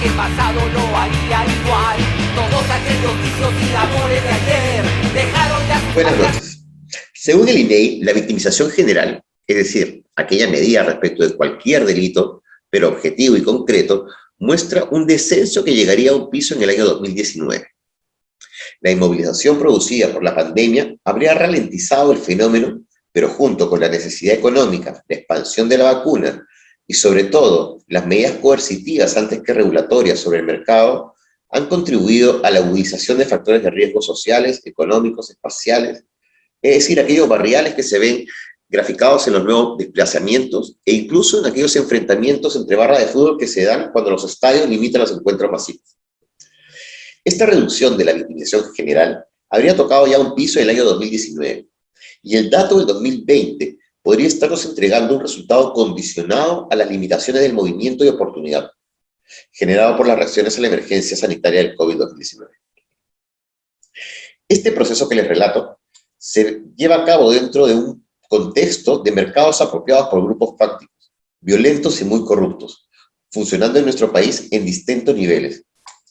que el pasado no haría igual. Todos aquellos vicios y amores de ayer dejaron de acompañar. Buenas noches. Según el INEI, la victimización general, es decir, aquella medida respecto de cualquier delito, pero objetivo y concreto, muestra un descenso que llegaría a un piso en el año 2019. La inmovilización producida por la pandemia habría ralentizado el fenómeno, pero junto con la necesidad económica, la expansión de la vacuna y sobre todo las medidas coercitivas antes que regulatorias sobre el mercado, han contribuido a la agudización de factores de riesgo sociales, económicos, espaciales, es decir, aquellos barriales que se ven graficados en los nuevos desplazamientos e incluso en aquellos enfrentamientos entre barras de fútbol que se dan cuando los estadios limitan los encuentros masivos. Esta reducción de la victimización general habría tocado ya un piso en el año 2019, y el dato del 2020 podría estarnos entregando un resultado condicionado a las limitaciones del movimiento de oportunidad, generado por las reacciones a la emergencia sanitaria del COVID-19. Este proceso que les relato se lleva a cabo dentro de un contexto de mercados apropiados por grupos fácticos, violentos y muy corruptos, funcionando en nuestro país en distintos niveles.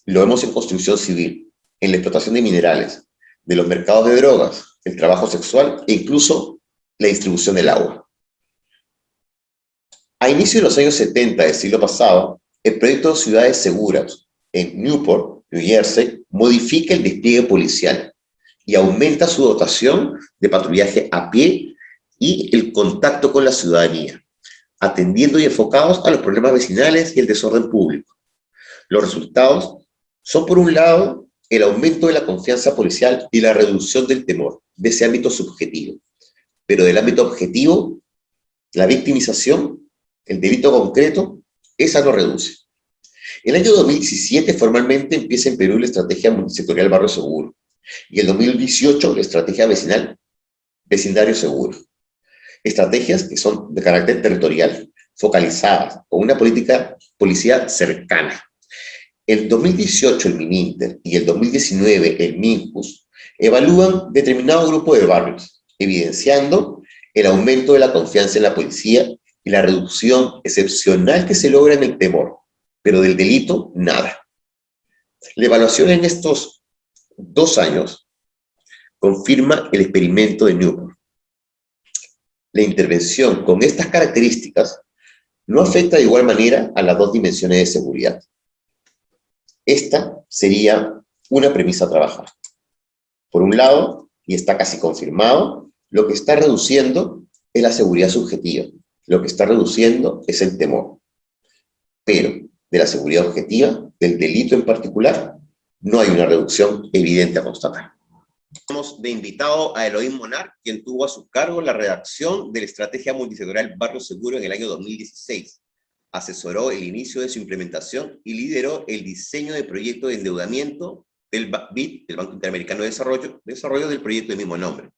Lo vemos en construcción civil, en la explotación de minerales, de los mercados de drogas, el trabajo sexual e incluso la distribución del agua. A inicios de los años 70 del siglo pasado, el proyecto Ciudades Seguras en Newport, New Jersey, modifica el despliegue policial y aumenta su dotación de patrullaje a pie y el contacto con la ciudadanía, atendiendo y enfocados a los problemas vecinales y el desorden público. Los resultados son, por un lado, el aumento de la confianza policial y la reducción del temor, de ese ámbito subjetivo. Pero del ámbito objetivo, la victimización, el delito concreto, esa no reduce. El año 2017 formalmente empieza en Perú la estrategia multisectorial Barrio Seguro, y el 2018 la estrategia vecinal Vecindario Seguro. Estrategias que son de carácter territorial, focalizadas, con una política policial cercana. El 2018 el MININTER y el 2019 el MINJUS evalúan determinado grupo de barrios, evidenciando el aumento de la confianza en la policía y la reducción excepcional que se logra en el temor, pero del delito, nada. La evaluación en estos 2 años confirma el experimento de Newport. La intervención con estas características no afecta de igual manera a las 2 dimensiones de seguridad. Esta sería una premisa a trabajar. Por un lado, y está casi confirmado, lo que está reduciendo es la seguridad subjetiva. Lo que está reduciendo es el temor. Pero de la seguridad objetiva, del delito en particular, no hay una reducción evidente a constatar. Tenemos de invitado a Elohim Monar, quien tuvo a su cargo la redacción de la estrategia multisectorial Barrio Seguro en el año 2016. Asesoró el inicio de su implementación y lideró el diseño de proyecto de endeudamiento del BID, del Banco Interamericano de Desarrollo del proyecto de mismo nombre.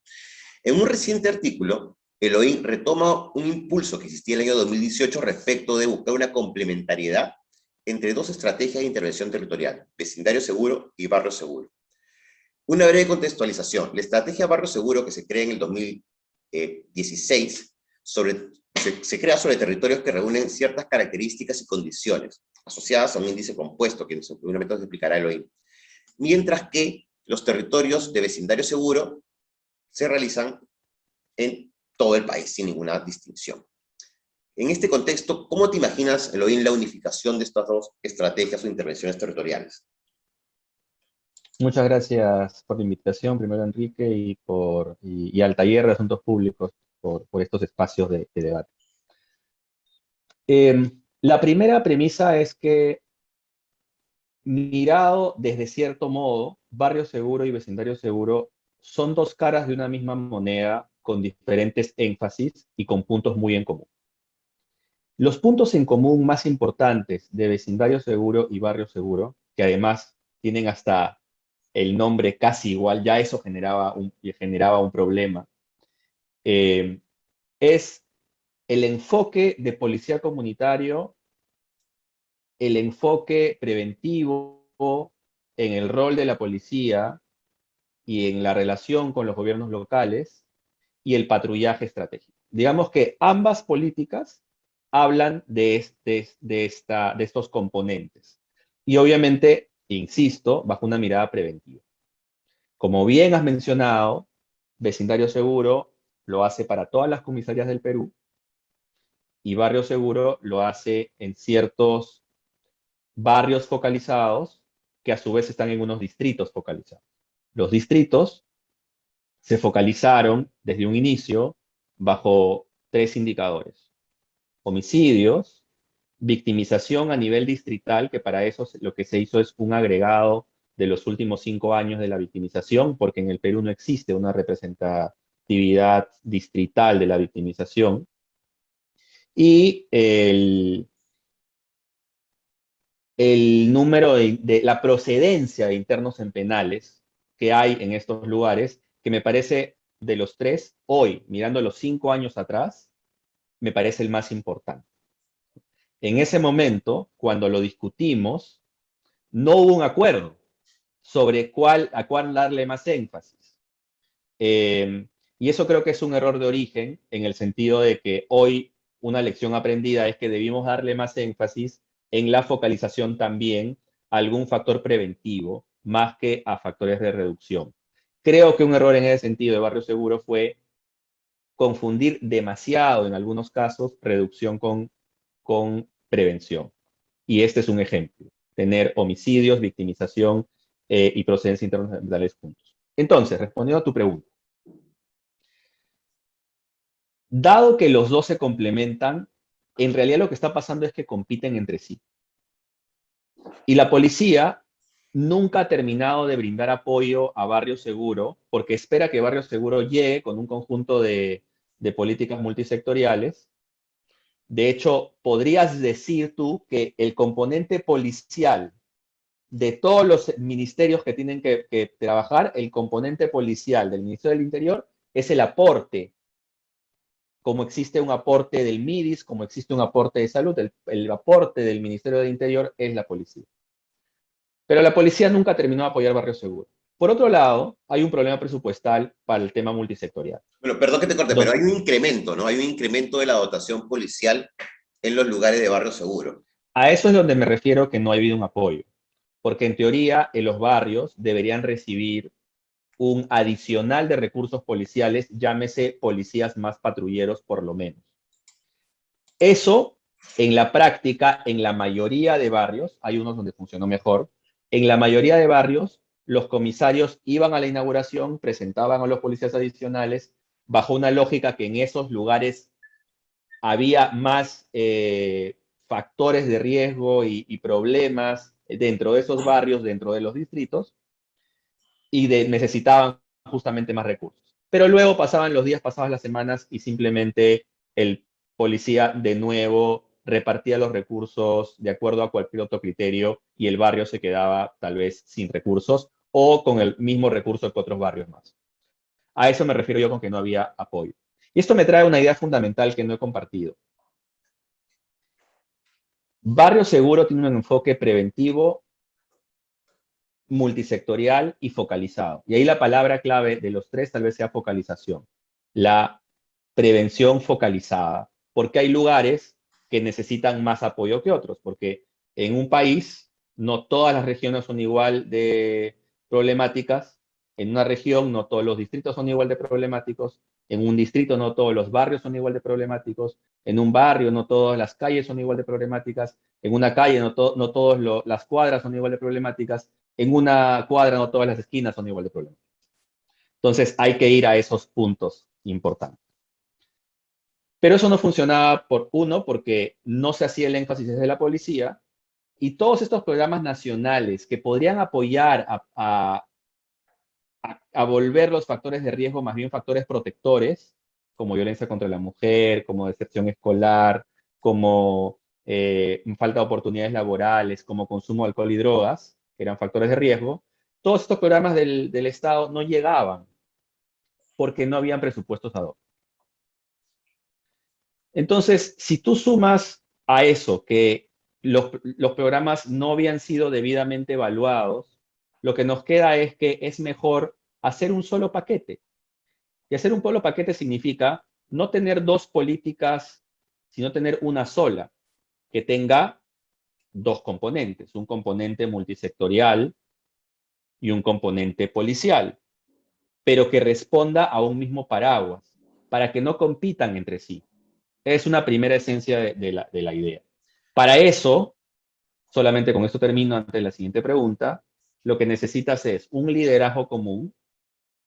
En un reciente artículo, Elohim retoma un impulso que existía en el año 2018 respecto de buscar una complementariedad entre 2 estrategias de intervención territorial, Vecindario Seguro y Barrio Seguro. Una breve contextualización. La estrategia Barrio Seguro, que se crea en el 2016, se crea sobre territorios que reúnen ciertas características y condiciones asociadas a un índice compuesto, que seguramente nos explicará Elohim. Mientras que los territorios de vecindario seguro se realizan en todo el país, sin ninguna distinción. En este contexto, ¿cómo te imaginas, Elohim, la unificación de estas 2 estrategias o intervenciones territoriales? Muchas gracias por la invitación, primero Enrique, y al taller de asuntos públicos por estos espacios de debate. La primera premisa es que, mirado desde cierto modo, Barrio Seguro y Vecindario Seguro son 2 caras de una misma moneda con diferentes énfasis y con puntos muy en común. Los puntos en común más importantes de Vecindario Seguro y Barrio Seguro, que además tienen hasta el nombre casi igual, ya eso generaba un problema, es el enfoque de policía comunitario, el enfoque preventivo en el rol de la policía y en la relación con los gobiernos locales, y el patrullaje estratégico. Digamos que ambas políticas hablan de estos componentes. Y obviamente, insisto, bajo una mirada preventiva. Como bien has mencionado, Vecindario Seguro lo hace para todas las comisarías del Perú y Barrio Seguro lo hace en ciertos barrios focalizados que a su vez están en unos distritos focalizados. Los distritos se focalizaron desde un inicio bajo 3 indicadores: homicidios, victimización a nivel distrital, que para eso lo que se hizo es un agregado de los últimos 5 años de la victimización, porque en el Perú no existe una representatividad distrital de la victimización, y el número de la procedencia de internos en penales que hay en estos lugares, que me parece de los 3, hoy, mirando los 5 años atrás, me parece el más importante. En ese momento, cuando lo discutimos, no hubo un acuerdo sobre a cuál darle más énfasis. Y eso creo que es un error de origen, en el sentido de que hoy una lección aprendida es que debimos darle más énfasis en la focalización también a algún factor preventivo, más que a factores de reducción. Creo que un error en ese sentido de Barrio Seguro fue confundir demasiado, en algunos casos, reducción con prevención. Y este es un ejemplo: tener homicidios, victimización y procedencia internacionales juntos. Entonces, respondiendo a tu pregunta, dado que los dos se complementan, en realidad lo que está pasando es que compiten entre sí. Y la policía nunca ha terminado de brindar apoyo a Barrio Seguro, porque espera que Barrio Seguro llegue con un conjunto de políticas multisectoriales. De hecho, podrías decir tú que el componente policial de todos los ministerios que tienen que trabajar, el componente policial del Ministerio del Interior es el aporte, como existe un aporte del MIDIS, como existe un aporte de salud, el aporte del Ministerio del Interior es la policía. Pero la policía nunca terminó de apoyar Barrio Seguro. Por otro lado, hay un problema presupuestal para el tema multisectorial. Bueno, perdón que te corte, pero hay un incremento, ¿no? Hay un incremento de la dotación policial en los lugares de barrio seguro. A eso es donde me refiero que no ha habido un apoyo, porque en teoría en los barrios deberían recibir un adicional de recursos policiales, llámese policías más patrulleros por lo menos. Eso, en la práctica, en la mayoría de barrios, hay unos donde funcionó mejor, en la mayoría de barrios, los comisarios iban a la inauguración, presentaban a los policías adicionales, bajo una lógica que en esos lugares había más factores de riesgo y problemas dentro de esos barrios, dentro de los distritos, y necesitaban justamente más recursos. Pero luego pasaban los días, pasaban las semanas y simplemente el policía de nuevo repartía los recursos de acuerdo a cualquier otro criterio y el barrio se quedaba tal vez sin recursos o con el mismo recurso que otros barrios más. A eso me refiero yo con que no había apoyo. Y esto me trae una idea fundamental que no he compartido. Barrio Seguro tiene un enfoque preventivo, multisectorial y focalizado. Y ahí la palabra clave de los 3 tal vez sea focalización. La prevención focalizada, porque hay lugares que necesitan más apoyo que otros, porque en un país no todas las regiones son igual de problemáticas, en una región no todos los distritos son igual de problemáticos, en un distrito no todos los barrios son igual de problemáticos, en un barrio no todas las calles son igual de problemáticas, en una calle no todas las cuadras son igual de problemáticas, en una cuadra no todas las esquinas son igual de problemáticas. Entonces hay que ir a esos puntos importantes. Pero eso no funcionaba porque no se hacía el énfasis desde la policía, y todos estos programas nacionales que podrían apoyar a volver los factores de riesgo más bien factores protectores, como violencia contra la mujer, como deserción escolar, como falta de oportunidades laborales, como consumo de alcohol y drogas, que eran factores de riesgo, todos estos programas del Estado no llegaban porque no habían presupuestos ad hoc. Entonces, si tú sumas a eso que los programas no habían sido debidamente evaluados, lo que nos queda es que es mejor hacer un solo paquete. Y hacer un solo paquete significa no tener 2 políticas, sino tener una sola, que tenga dos componentes, un componente multisectorial y un componente policial, pero que responda a un mismo paraguas, para que no compitan entre sí. Es una primera esencia de la idea. Para eso, solamente con esto termino antes de la siguiente pregunta, lo que necesitas es un liderazgo común,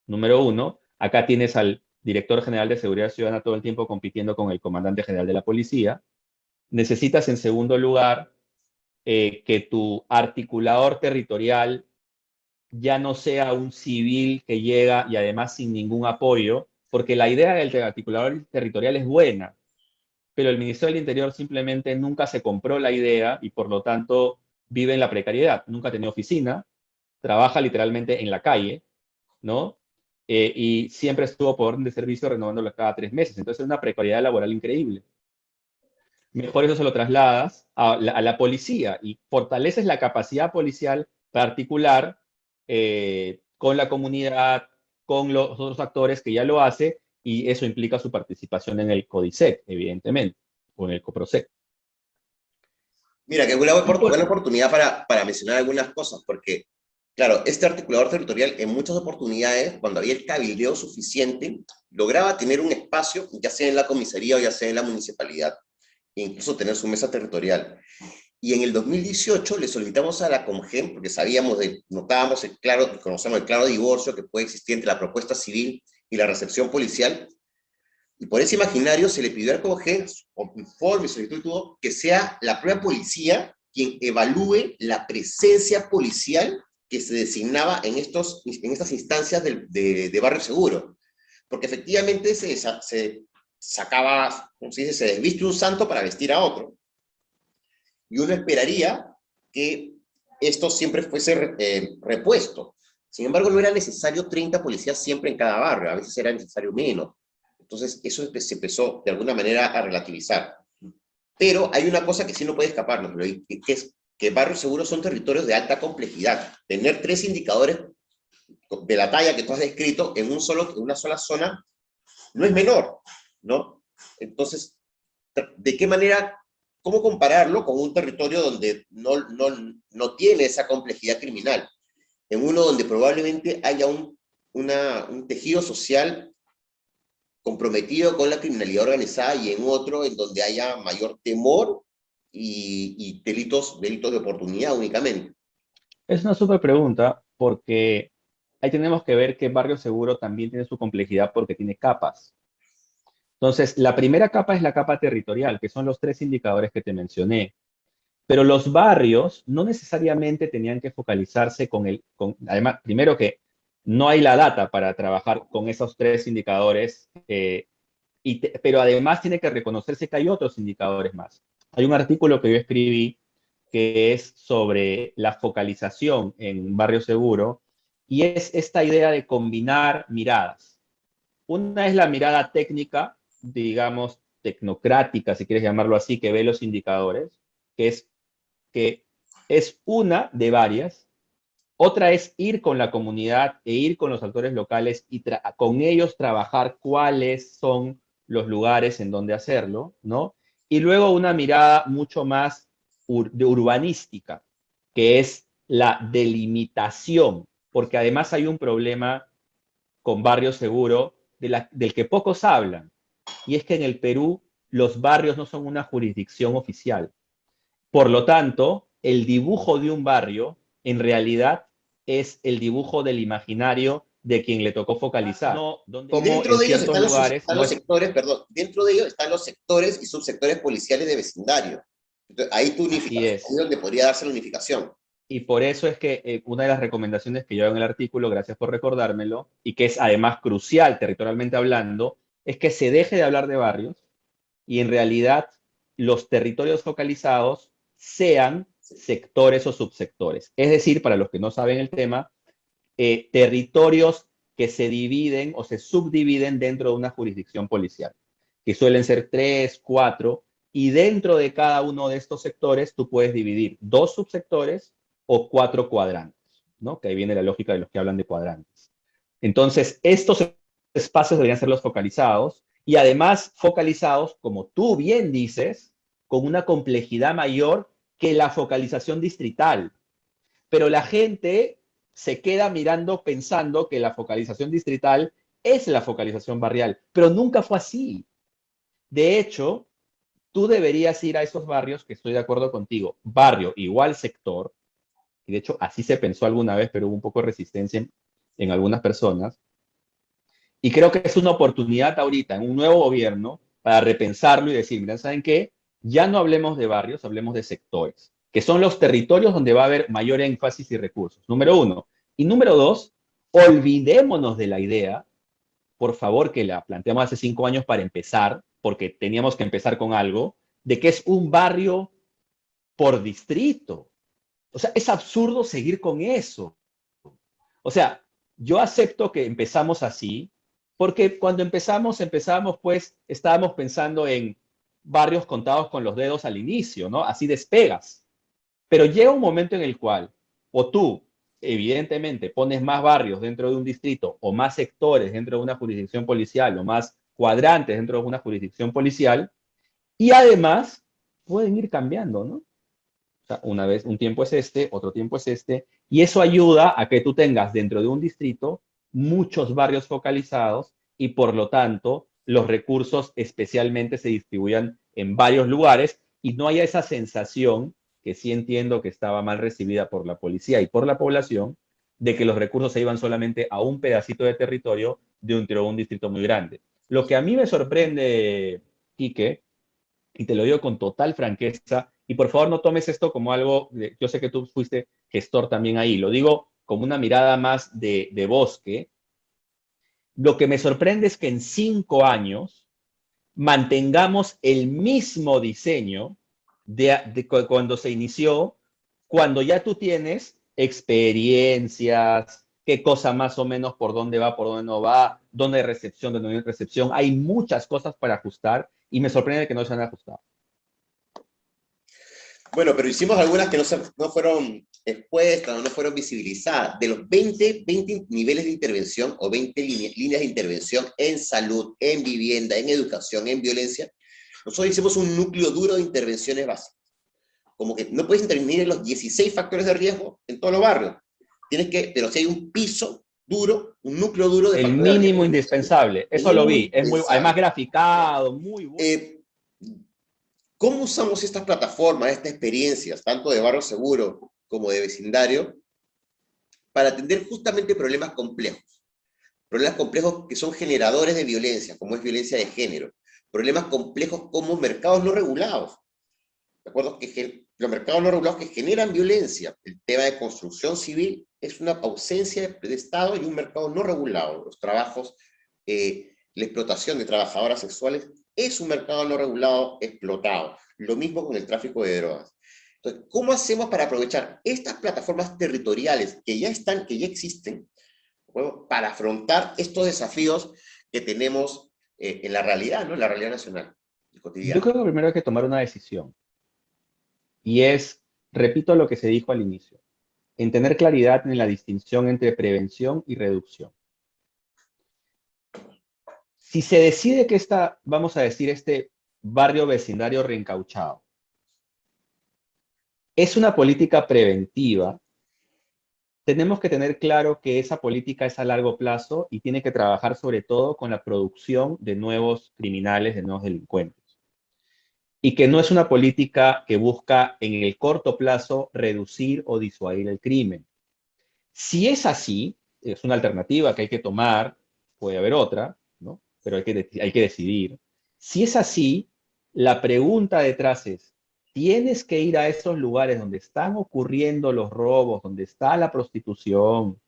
número uno. Acá tienes al director general de Seguridad Ciudadana todo el tiempo compitiendo con el comandante general de la policía. Necesitas, en segundo lugar, que tu articulador territorial ya no sea un civil que llega y además sin ningún apoyo, porque la idea del articulador territorial es buena, pero el Ministerio del Interior simplemente nunca se compró la idea y por lo tanto vive en la precariedad. Nunca ha tenido oficina, trabaja literalmente en la calle, ¿no? Y siempre estuvo por orden de servicio renovándolo cada 3 meses. Entonces es una precariedad laboral increíble. Mejor eso se lo trasladas a la policía y fortaleces la capacidad policial particular con la comunidad, con los otros actores que ya lo hace, y eso implica su participación en el CODISEC, evidentemente, o en el COPROSEC. Mira, que buena oportunidad para mencionar algunas cosas, porque, claro, este articulador territorial en muchas oportunidades, cuando había el cabildeo suficiente, lograba tener un espacio, ya sea en la comisaría o ya sea en la municipalidad, e incluso tener su mesa territorial. Y en el 2018 le solicitamos a la Comgen, porque notábamos conocemos el claro divorcio que puede existir entre la propuesta civil y la recepción policial, y por ese imaginario se le pidió al Comgen, informe, solicitud y todo, que sea la propia policía quien evalúe la presencia policial que se designaba en estas instancias de barrio seguro. Porque efectivamente se sacaba, como se dice, se desviste un santo para vestir a otro. Y uno esperaría que esto siempre fuese repuesto. Sin embargo, no era necesario 30 policías siempre en cada barrio, a veces era necesario menos. Entonces, eso se empezó de alguna manera a relativizar. Pero hay una cosa que sí no puede escaparnos, que es que barrios seguros son territorios de alta complejidad. Tener 3 indicadores de la talla que tú has descrito en una sola zona no es menor, ¿no? Entonces, ¿de qué manera, cómo compararlo con un territorio donde no tiene esa complejidad criminal? En uno donde probablemente haya un tejido social comprometido con la criminalidad organizada y en otro en donde haya mayor temor y delitos de oportunidad únicamente. Es una súper pregunta porque ahí tenemos que ver que Barrio Seguro también tiene su complejidad porque tiene capas. Entonces, la primera capa es la capa territorial, que son los 3 indicadores que te mencioné. Pero los barrios no necesariamente tenían que focalizarse además, primero que no hay la data para trabajar con esos 3 indicadores, pero además tiene que reconocerse que hay otros indicadores más. Hay un artículo que yo escribí que es sobre la focalización en Barrio Seguro y es esta idea de combinar miradas. Una es la mirada técnica, digamos, tecnocrática, si quieres llamarlo así, que ve los indicadores, que es una de varias. Otra es ir con la comunidad e ir con los actores locales y con ellos trabajar cuáles son los lugares en donde hacerlo, ¿no? Y luego una mirada mucho más urbanística, que es la delimitación, porque además hay un problema con Barrio Seguro del que pocos hablan, y es que en el Perú los barrios no son una jurisdicción oficial. Por lo tanto, el dibujo de un barrio en realidad es el dibujo del imaginario de quien le tocó focalizar. No, y dentro de ellos están los sectores y subsectores policiales de vecindario. Entonces, ahí tu unificación es donde podría darse la unificación. Y por eso es que una de las recomendaciones que yo hago en el artículo, gracias por recordármelo, y que es además crucial territorialmente hablando, es que se deje de hablar de barrios y en realidad los territorios focalizados sean sectores o subsectores. Es decir, para los que no saben el tema, territorios que se dividen o se subdividen dentro de una jurisdicción policial, que suelen ser 3, 4, y dentro de cada uno de estos sectores tú puedes dividir 2 subsectores o 4 cuadrantes, ¿no? Que ahí viene la lógica de los que hablan de cuadrantes. Entonces, estos espacios deberían ser los focalizados y además focalizados, como tú bien dices, con una complejidad mayor que la focalización distrital. Pero la gente se queda mirando pensando que la focalización distrital es la focalización barrial, pero nunca fue así. De hecho, tú deberías ir a esos barrios, que estoy de acuerdo contigo, barrio igual sector, y de hecho así se pensó alguna vez, pero hubo un poco de resistencia en algunas personas, y creo que es una oportunidad ahorita en un nuevo gobierno para repensarlo y decir, mira, ¿saben qué? Ya no hablemos de barrios, hablemos de sectores, que son los territorios donde va a haber mayor énfasis y recursos, número uno. Y número dos, olvidémonos de la idea, por favor, que la planteamos hace 5 años para empezar, porque teníamos que empezar con algo, de que es un barrio por distrito. O sea, es absurdo seguir con eso. O sea, yo acepto que empezamos así, porque cuando empezamos pues estábamos pensando en barrios contados con los dedos al inicio, ¿no? Así despegas. Pero llega un momento en el cual, o tú, evidentemente, pones más barrios dentro de un distrito, o más sectores dentro de una jurisdicción policial, o más cuadrantes dentro de una jurisdicción policial, y además pueden ir cambiando, ¿no? O sea, una vez, un tiempo es este, otro tiempo es este, y eso ayuda a que tú tengas dentro de un distrito muchos barrios focalizados y por lo tanto los recursos especialmente se distribuyan en varios lugares y no haya esa sensación, que sí entiendo que estaba mal recibida por la policía y por la población, de que los recursos se iban solamente a un pedacito de territorio de un distrito muy grande. Lo que a mí me sorprende, Quique, y te lo digo con total franqueza, y por favor no tomes esto como algo, yo sé que tú fuiste gestor también ahí, lo digo como una mirada más de bosque. Lo que me sorprende es que en 5 años mantengamos el mismo diseño de cuando se inició, cuando ya tú tienes experiencias, qué cosa más o menos por dónde va, por dónde no va, dónde hay recepción, dónde no hay recepción. Hay muchas cosas para ajustar y me sorprende que no se han ajustado. Bueno, pero hicimos algunas que no fueron expuestas, no fueron visibilizadas. De los 20 niveles de intervención o 20 líneas de intervención en salud, en vivienda, en educación, en violencia, nosotros hicimos un núcleo duro de intervenciones básicas. Como que no puedes intervenir en los 16 factores de riesgo en todos los barrios. Pero si hay un piso duro, un núcleo duro de El factores de mínimo riesgo. indispensable, El eso lo mínimo vi, es muy, indispensable. además graficado, muy bueno. ¿Cómo usamos estas plataformas, estas experiencias, tanto de barrio seguro como de vecindario, para atender justamente problemas complejos? Problemas complejos que son generadores de violencia, como es violencia de género. Problemas complejos como mercados no regulados. ¿De acuerdo? Los mercados no regulados que generan violencia. El tema de construcción civil es una ausencia de Estado y un mercado no regulado. Los trabajos, la explotación de trabajadoras sexuales es un mercado no regulado explotado. Lo mismo con el tráfico de drogas. Entonces, ¿cómo hacemos para aprovechar estas plataformas territoriales que ya están, que ya existen, bueno, para afrontar estos desafíos que tenemos en la realidad, ¿no? En la realidad nacional y Yo cotidiana? creo que primero hay que tomar una decisión y es, repito lo que se dijo al inicio, en tener claridad en la distinción entre prevención y reducción. Si se decide que vamos a decir, este barrio vecindario reencauchado es una política preventiva, tenemos que tener claro que esa política es a largo plazo y tiene que trabajar sobre todo con la producción de nuevos criminales, de nuevos delincuentes. Y que no es una política que busca en el corto plazo reducir o disuadir el crimen. Si es así, es una alternativa que hay que tomar, puede haber otra, ¿no? Pero hay que decidir. Si es así, la pregunta detrás es, ¿tienes que ir a esos lugares donde están ocurriendo los robos, donde está la prostitución?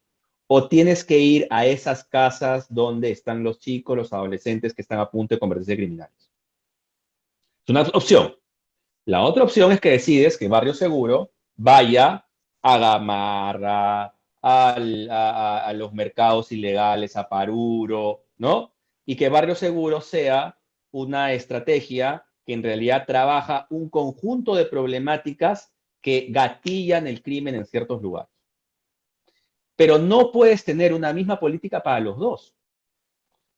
¿O tienes que ir a esas casas donde están los chicos, los adolescentes que están a punto de convertirse en criminales? Es una opción. La otra opción es que decides que Barrio Seguro vaya a Gamarra, a los mercados ilegales, a Paruro, ¿no? Y que Barrio Seguro sea una estrategia que en realidad trabaja un conjunto de problemáticas que gatillan el crimen en ciertos lugares. Pero no puedes tener una misma política para los dos,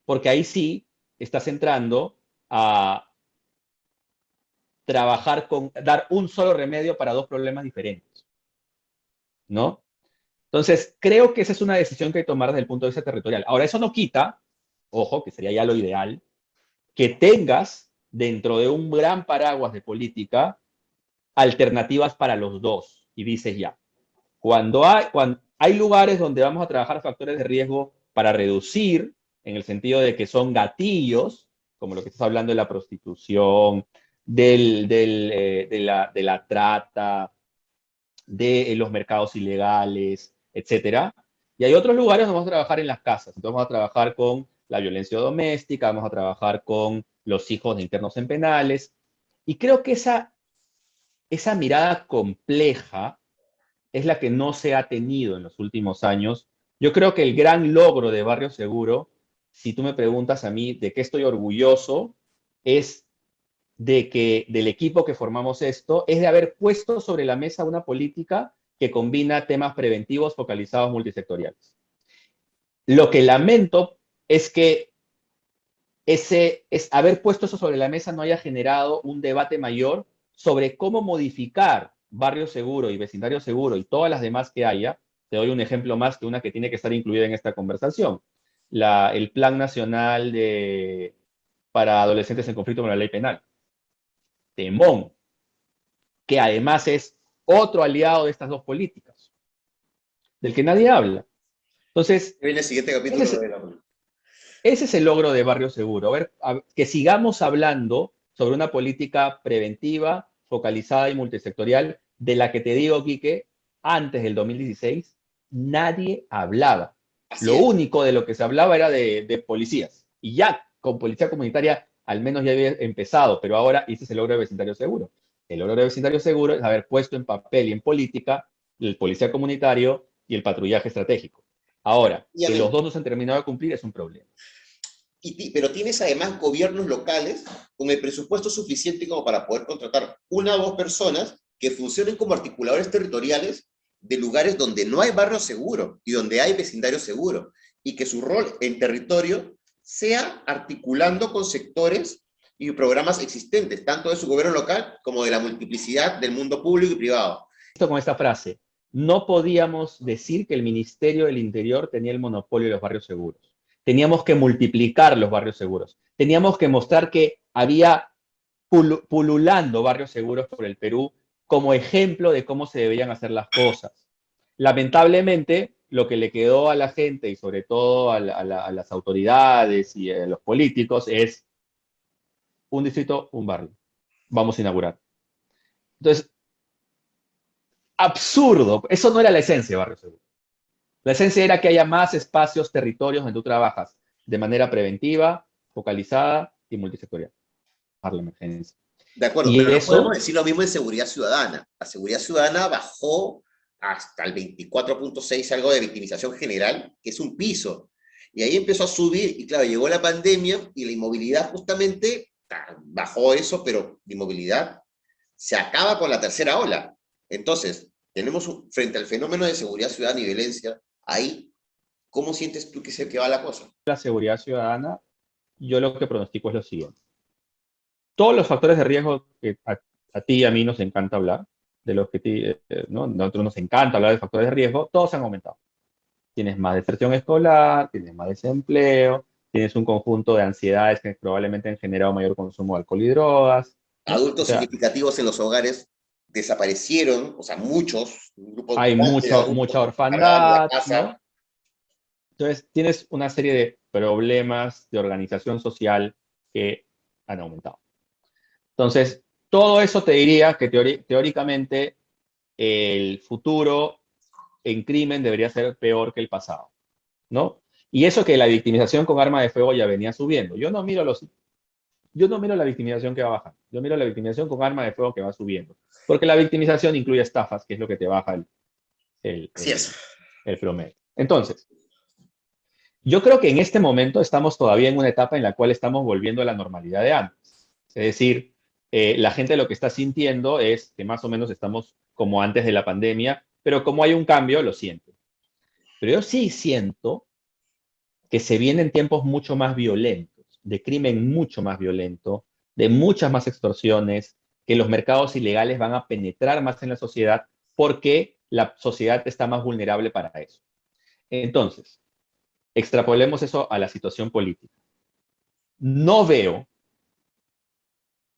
porque ahí sí estás entrando a dar un solo remedio para dos problemas diferentes, ¿no? Entonces, creo que esa es una decisión que hay que tomar desde el punto de vista territorial. Ahora, eso no quita, ojo, que sería ya lo ideal, que tengas dentro de un gran paraguas de política alternativas para los dos. Y dices ya, cuando hay lugares donde vamos a trabajar factores de riesgo para reducir, en el sentido de que son gatillos, como lo que estás hablando de la prostitución, de la trata, de los mercados ilegales, etcétera. Y hay otros lugares donde vamos a trabajar en las casas. Entonces vamos a trabajar con la violencia doméstica, vamos a trabajar con los hijos de internos en penales. Y creo que esa mirada compleja es la que no se ha tenido en los últimos años. Yo creo que el gran logro de Barrio Seguro, si tú me preguntas a mí de qué estoy orgulloso, es del equipo que formamos esto, es de haber puesto sobre la mesa una política que combina temas preventivos focalizados multisectoriales. Lo que lamento es que haber puesto eso sobre la mesa no haya generado un debate mayor sobre cómo modificar Barrio Seguro y Vecindario Seguro y todas las demás que haya. Te doy un ejemplo más que una que tiene que estar incluida en esta conversación. El Plan Nacional para Adolescentes en Conflicto con la Ley Penal. Temón, que además es otro aliado de estas dos políticas, del que nadie habla. Entonces, en el siguiente capítulo ese es el logro de Barrio Seguro, que sigamos hablando sobre una política preventiva, focalizada y multisectorial, de la que te digo, Quique, antes del 2016, nadie hablaba. Lo único de lo que se hablaba era de policías. Y ya con policía comunitaria al menos ya había empezado, pero ahora ese es el logro de Vecindario Seguro. El logro de Vecindario Seguro es haber puesto en papel y en política el policía comunitario y el patrullaje estratégico. Ahora, que los dos no se han terminado de cumplir es un problema. Pero tienes además gobiernos locales con el presupuesto suficiente como para poder contratar una o dos personas que funcionen como articuladores territoriales de lugares donde no hay barrio seguro y donde hay vecindario seguro, y que su rol en territorio sea articulando con sectores y programas existentes, tanto de su gobierno local como de la multiplicidad del mundo público y privado. Con esta frase, no podíamos decir que el Ministerio del Interior tenía el monopolio de los barrios seguros. Teníamos que multiplicar los barrios seguros. Teníamos que mostrar que había pululando barrios seguros por el Perú como ejemplo de cómo se debían hacer las cosas. Lamentablemente, lo que le quedó a la gente y sobre todo a las autoridades y a los políticos es un distrito, un barrio. Vamos a inaugurar. Entonces, absurdo. Eso no era la esencia de Barrio Seguro. La esencia era que haya más espacios, territorios donde tú trabajas de manera preventiva, focalizada y multisectorial. Para la emergencia. De acuerdo, pero no podemos decir lo mismo en seguridad ciudadana. La seguridad ciudadana bajó hasta el 24.6, algo de victimización general, que es un piso. Y ahí empezó a subir, y claro, llegó la pandemia y la inmovilidad justamente bajó eso, pero la inmovilidad se acaba con la tercera ola. Entonces, tenemos frente al fenómeno de seguridad ciudadana y violencia, ahí, ¿cómo sientes tú que va la cosa? La seguridad ciudadana, yo lo que pronostico es lo siguiente. Todos los factores de riesgo que a ti y a mí nos encanta hablar, de los que ¿no? Nosotros nos encanta hablar de factores de riesgo, todos han aumentado. Tienes más deserción escolar, tienes más desempleo, tienes un conjunto de ansiedades que probablemente han generado mayor consumo de alcohol y drogas. ¿No? Adultos significativos en los hogares desaparecieron, o sea, muchos. Hay mucha orfandad, ¿no? Entonces, tienes una serie de problemas de organización social que han aumentado. Entonces, todo eso te diría que teóricamente el futuro en crimen debería ser peor que el pasado, ¿no? Y eso que la victimización con arma de fuego ya venía subiendo. Yo no miro la victimización que va bajando. Yo miro la victimización con arma de fuego que va subiendo. Porque la victimización incluye estafas, que es lo que te baja el promedio. Entonces, yo creo que en este momento estamos todavía en una etapa en la cual estamos volviendo a la normalidad de antes. Es decir, la gente lo que está sintiendo es que más o menos estamos como antes de la pandemia, pero como hay un cambio, lo siento. Pero yo sí siento que se vienen tiempos mucho más violentos, de crimen mucho más violento, de muchas más extorsiones, que los mercados ilegales van a penetrar más en la sociedad porque la sociedad está más vulnerable para eso. Entonces, extrapolemos eso a la situación política. No veo,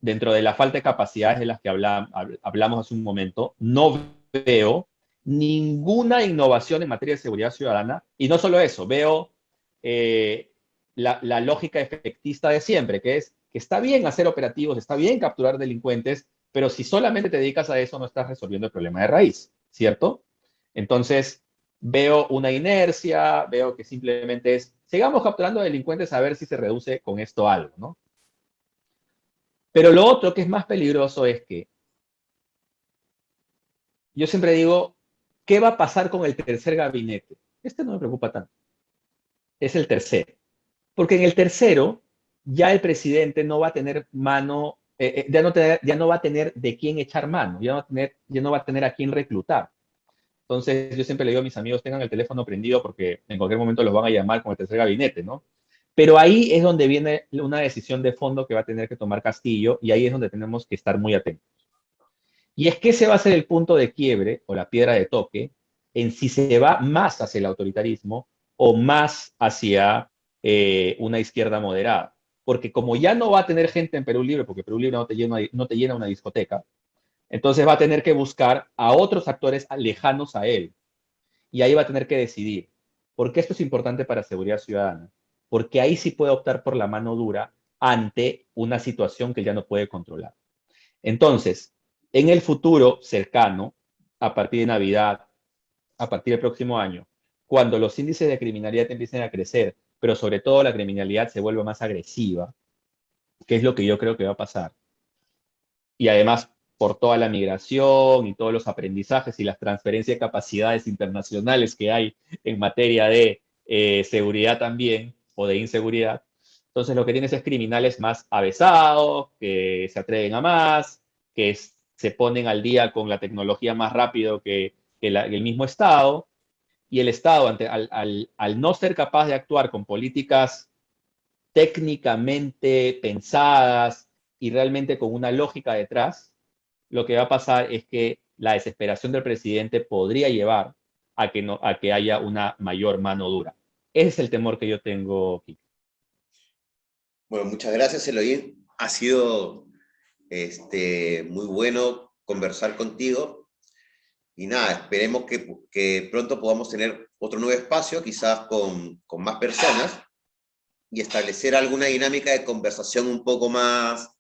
dentro de la falta de capacidades de las que hablamos hace un momento, no veo ninguna innovación en materia de seguridad ciudadana. Y no solo eso, veo la lógica efectista de siempre, que es que está bien hacer operativos, está bien capturar delincuentes, pero si solamente te dedicas a eso, no estás resolviendo el problema de raíz, ¿cierto? Entonces, veo una inercia, veo que simplemente es, sigamos capturando delincuentes a ver si se reduce con esto algo, ¿no? Pero lo otro que es más peligroso es que yo siempre digo, ¿qué va a pasar con el tercer gabinete? Este no me preocupa tanto. Es el tercero. Porque en el tercero ya el presidente no va a tener mano, ya no va a tener de quién echar mano, ya no va a tener a quién reclutar. Entonces yo siempre le digo a mis amigos, tengan el teléfono prendido porque en cualquier momento los van a llamar con el tercer gabinete, ¿no? Pero ahí es donde viene una decisión de fondo que va a tener que tomar Castillo y ahí es donde tenemos que estar muy atentos. Y es que ese va a ser el punto de quiebre o la piedra de toque en si se va más hacia el autoritarismo o más hacia una izquierda moderada. Porque como ya no va a tener gente en Perú Libre, porque Perú Libre no te llena una discoteca, entonces va a tener que buscar a otros actores lejanos a él. Y ahí va a tener que decidir. ¿Por qué esto es importante para seguridad ciudadana? Porque ahí sí puede optar por la mano dura ante una situación que ya no puede controlar. Entonces, en el futuro cercano, a partir de Navidad, a partir del próximo año, cuando los índices de criminalidad empiecen a crecer, pero sobre todo la criminalidad se vuelva más agresiva, que es lo que yo creo que va a pasar, y además por toda la migración y todos los aprendizajes y las transferencias de capacidades internacionales que hay en materia de seguridad también, o de inseguridad. Entonces lo que tienes es criminales más avesados, que se atreven a más, se ponen al día con la tecnología más rápido que el mismo Estado, y el Estado, al no ser capaz de actuar con políticas técnicamente pensadas y realmente con una lógica detrás, lo que va a pasar es que la desesperación del presidente podría llevar a que haya una mayor mano dura. Ese es el temor que yo tengo, Kike. Bueno, muchas gracias, Eloy. Ha sido muy bueno conversar contigo. Y nada, esperemos que pronto podamos tener otro nuevo espacio, quizás con más personas, y establecer alguna dinámica de conversación un poco más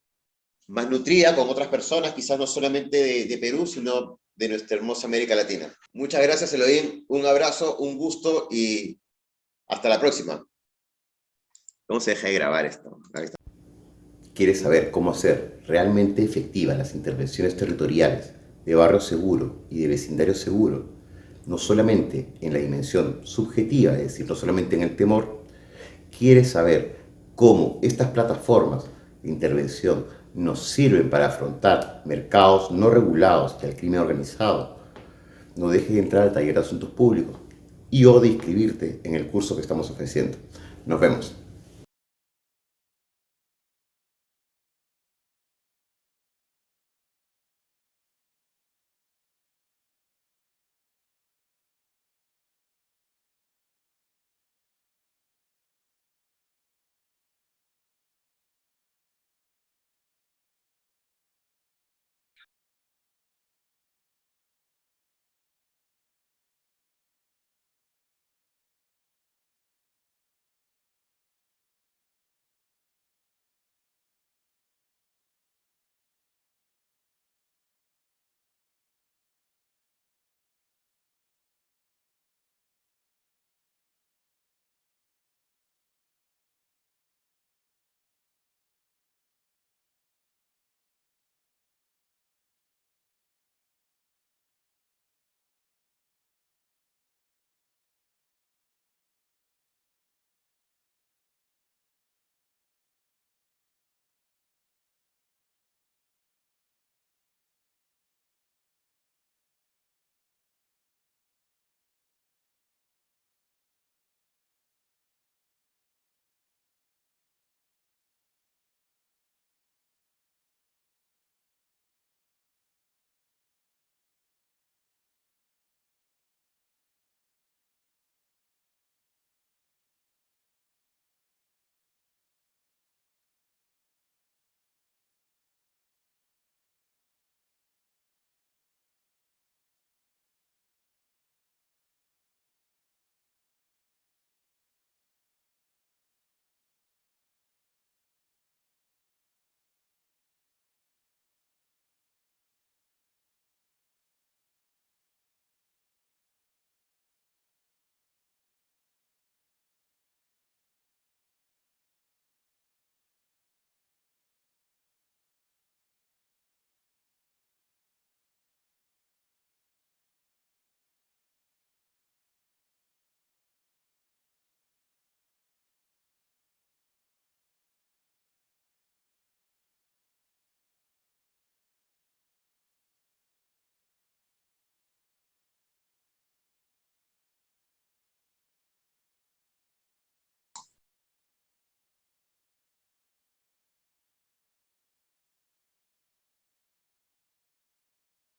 nutrida con otras personas, quizás no solamente de Perú, sino de nuestra hermosa América Latina. Muchas gracias, Elohim. Un abrazo, un gusto y hasta la próxima. ¿Cómo se deja de grabar esto? ¿Quieres saber cómo hacer realmente efectivas las intervenciones territoriales de barrio seguro y de vecindario seguro? No solamente en la dimensión subjetiva, es decir, no solamente en el temor. ¿Quieres saber cómo estas plataformas de intervención nos sirven para afrontar mercados no regulados y al crimen organizado? No dejes de entrar al taller de asuntos públicos y o de inscribirte en el curso que estamos ofreciendo. Nos vemos.